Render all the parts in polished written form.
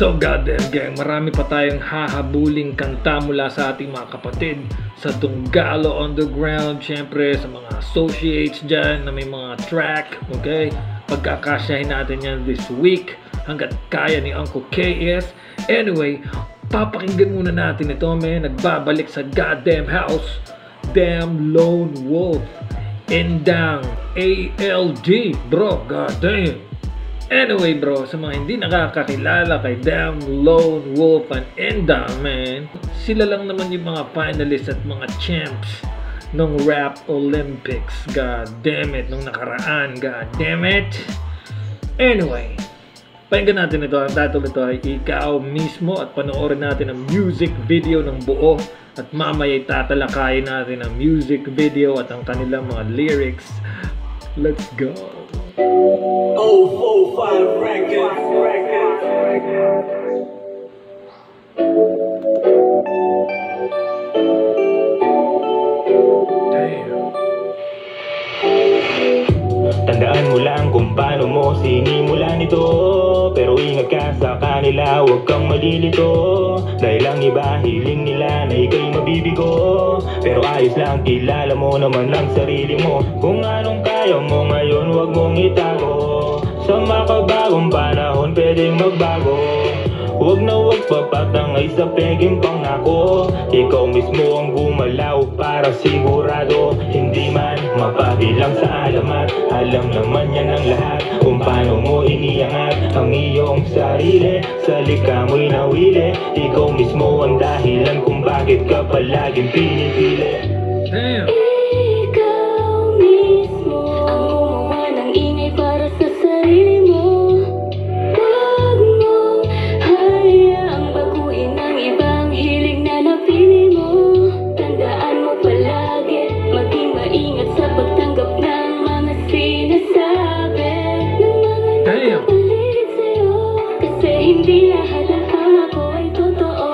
So goddamn gang, marami pa tayong hahabuling kanta mula sa ating mga kapatid sa Tunggalo Underground, syempre sa mga associates dyan na may mga track, okay? Pagkakasyahin natin yan this week hanggat kaya ni Uncle KS. Anyway, papakinggan muna natin ito, man. Nagbabalik sa goddamn house, Damn Lone Wolf, Endang ALD, bro, goddamn. Anyway bro, sa mga hindi nakakakilala kay Damn Lone Wolf and Endang, man, sila lang naman yung mga finalists at mga champs nung Rap Olympics, god damn it, nung nakaraan, god damn it. Anyway, pakinggan natin ito. Ang title nito ay Ikaw Mismo at panoorin natin ang music video ng buo at mamaya tatalakayin natin ang music video at ang kanilang mga lyrics. Let's go. 045 Records. Tandaan mo lang kung paano mo sinimulan ito, pero ingat ka sa kanila, huwag kang malilito. Dahil ang iba hiling nila na ikaw'y mabibigo, pero ayos lang, kilala mo naman ang sarili mo. Kung anong kaya mo ngayon, huwag mong itago. Sa makabagong panahon pwedeng magbago. Huwag na huwag papatangay sa peging pangako. Ikaw mismo ang gumalaw para sigurado. Hindi man mapabilang sa alamat, alam naman yan ng lahat kung paano mo iniangat ang iyong sarili. Sa likha mo'y nawili, ikaw mismo ang dahilan kung bakit ka palaging pinipili. Damn. Ikaw mismo ang gumawa ng ingay para sa sarili mo. Huwag mong hayaang baguhin ang ibang hilig na napili mo. Tandaan mo palagi, maging maingat sa pagtanggap ng mga sinasabi ng mga nakapaligid sa'yo. Kasi hindi lahat ng pangako ay totoo.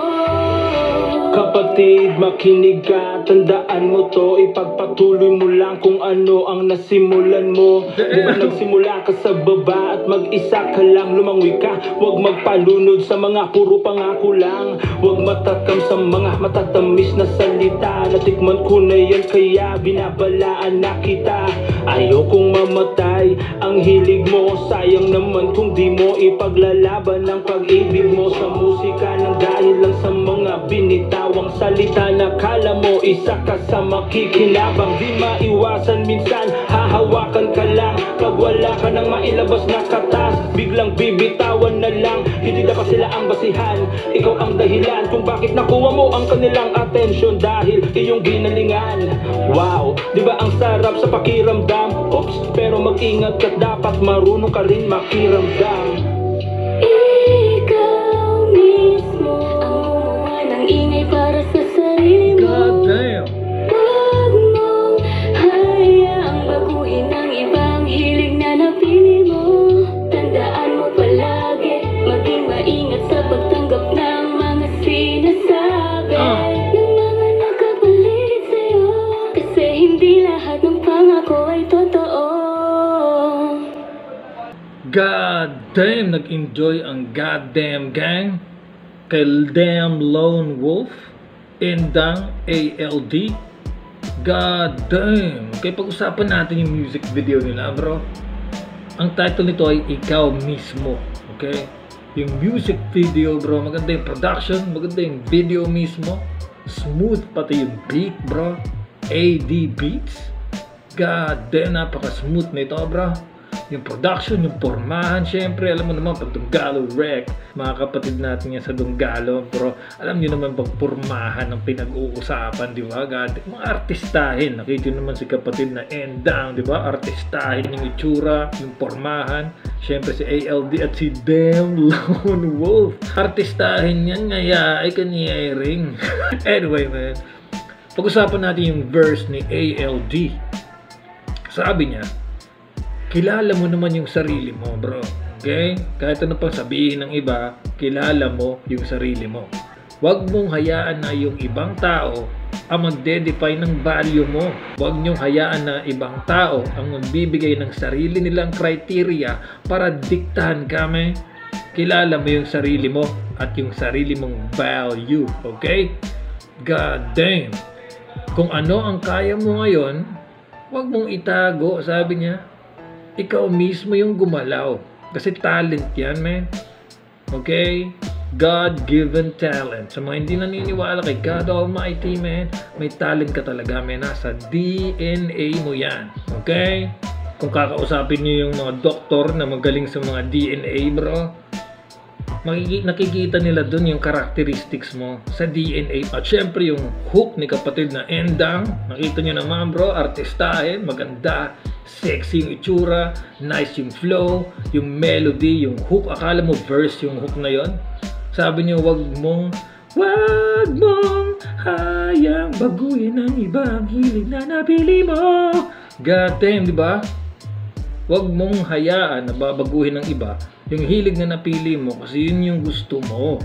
Kapatid, makinig ka, tandaan mo to. Ipagpatuloy mo lang kung ano ang nasimulan mo. Di ba nagsimula ka sa baba at mag-isa ka lang, lumangoy ka. Huwag magpalunod sa mga puro pangako lang. Huwag matakam sa mga matatamis na salita. Natikman ko na yan kaya binabalaan na kita. Ayokong mamatay ang hilig mo, sayang naman kung di mo ipaglalaban ang pag-ibig mo sa musika nang dahil lang sa mga binitawang salita na kala mo isa ka sa makikinabang. Di maiwasan minsan, hahawakan ka lang. Pag wala ka nang mailabas na katas, biglang bibitawan na lang. Hindi dapat sila ang basihan, ikaw ang dahilan kung bakit nakuha mo ang kanilang atensyon dahil iyong ginalingan. Wow, di ba ang sarap sa pakiramdam? Oops, pero mag-ingat ka, dapat marunong ka rin makiramdam. Ikaw mismo ang gumawa ng ingay para sa sarili mo. God damn. Huwag mong hayaang baguhin ang ibang hilig na napili mo. Tandaan mo palagi, maging maingat sa pagtanggap ng mga sinasabi ng mga nakapaligid sa'yo. Kasi hindi lahat ng pangako ay totoo. God damn, nag-enjoy ang goddamn gang kay Damn Lone Wolf, Endang ALD. God damn. Okay, pag-usapan natin yung music video nila, bro. Ang title nito ay Ikaw Mismo. Okay? Yung music video, bro, maganda yung production, maganda yung video mismo. Smooth pati yung beat, bro. AD Beats. God damn, napaka-smooth nito, bro. Yung production, yung pormahan, syempre, alam mo naman, pag Tunggalo Rec, mga kapatid natin yan sa Tunggalo, bro, alam nyo naman pag pormahan ng pinag-uusapan, di ba? God, mga artistahin, nakita naman si kapatid na Endang, di ba? Artistahin yung itsura, yung pormahan, syempre si ALD at si Damn Lone Wolf. Artistahin yan, ngaya ay kaniya ring. Anyway, man, pag-usapan natin yung verse ni ALD. Sabi niya, kilala mo naman yung sarili mo, bro. Okay? Kahit ano pang sabihin ng iba, kilala mo yung sarili mo. Huwag mong hayaan na yung ibang tao ang magde-define ng value mo. Huwag niyong hayaan na ibang tao ang magbibigay ng sarili nilang criteria para diktahan kami Kilala mo yung sarili mo at yung sarili mong value, okay? God damn. Kung ano ang kaya mo ngayon, huwag mong itago, sabi niya. Ikaw mismo yung gumalaw. Kasi talent yan, man. Okay? God-given talent. Sa mga hindi naniniwala kay God Almighty, man, may talent ka talaga, man. Nasa DNA mo yan. Okay? Kung kakausapin niyo yung mga doktor na magaling sa mga DNA, bro, nakikita nila dun yung characteristics mo sa DNA. At syempre yung hook ni kapatid na Endang, nakita nyo naman, bro, artistahin, maganda, sexy yung itsura, nice yung flow, yung melody, yung hook. Akala mo verse yung hook na yon. Sabi niyo, wag mong hayang baguhin ang ibang hilig na napili mo. God damn, di ba? Wag mong hayaan na babaguhin ng iba yung hilig na napili mo kasi yun yung gusto mo.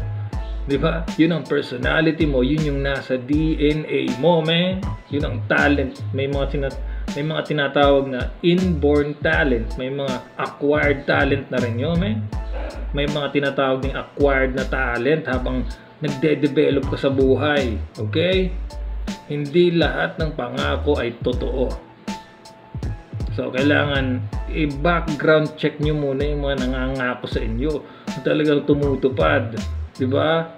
Di ba? Yun ang personality mo, yun yung nasa DNA mo, man. Yun ang talent. May mga tinatawag na inborn talent, may mga acquired talent na rin yun, man. May mga tinatawag ng acquired na talent habang nagde-develop ka sa buhay. Okay? Hindi lahat ng pangako ay totoo. So, kailangan i-background check nyo muna yung mga nangangako sa inyo. Kung talagang tumutupad. Diba?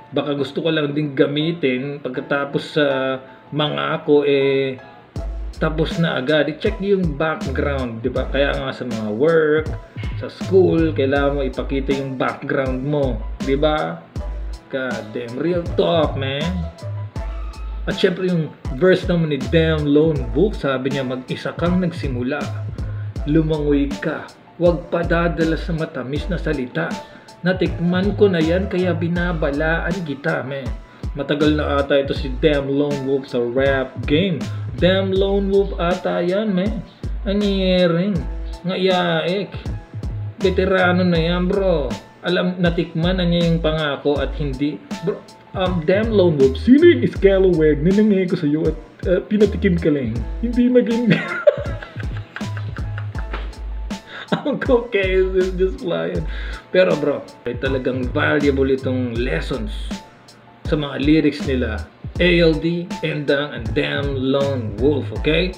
Baka gusto ko lang din gamitin pagkatapos sa mangako, tapos na agad. I-check nyo yung background. Diba? Kaya nga sa mga work, sa school, kailangan mo ipakita yung background mo. Diba? God damn, real talk, man. At syempre yung verse naman ni Damn Lone Wolf, sabi niya, mag-isa kang nagsimula, lumangoy ka, huwag padadala sa matamis na salita. Natikman ko na yan kaya binabalaan kita, man. Matagal na ata ito si Damn Lone Wolf sa rap game. Damn Lone Wolf ata yan, man. Anyering, ngayaik. Veterano na yan, bro. Alam, natikman na niya yung pangako at hindi, bro. Damn Lone Wolf, sino yung scalawag na nangyay ko sa'yo at pinatikim ka lang? Hindi maging... Ang okay is just flying. Pero bro, ay talagang valuable itong lessons sa mga lyrics nila. ALD, Endang, and Damn Lone Wolf, okay?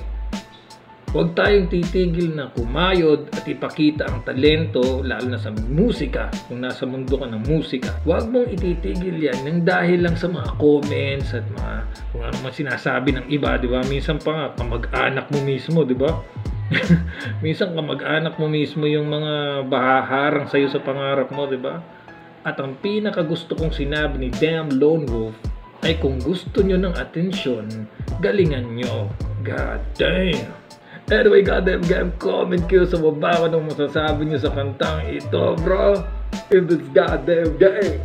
Huwag tayong titigil na kumayod at ipakita ang talento, lalo na sa musika. Kung nasa mundo ka ng musika, huwag mong ititigil yan ng dahil lang sa mga comments at mga kung ano man sinasabi ng iba, di ba? Minsan pa nga, kamag-anak mo mismo, di ba? Minsan kamag-anak mo mismo yung mga bahaharang sa'yo sa pangarap mo, di ba? At ang pinakagusto kong sinabi ni Damn Lone Wolf ay kung gusto nyo ng atensyon, galingan nyo. God damn! Anyway, goddamn game, comment kayo sa baba kung anong masasabi nyo sa kantang ito, bro. In this goddamn game.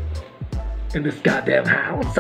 In this goddamn house.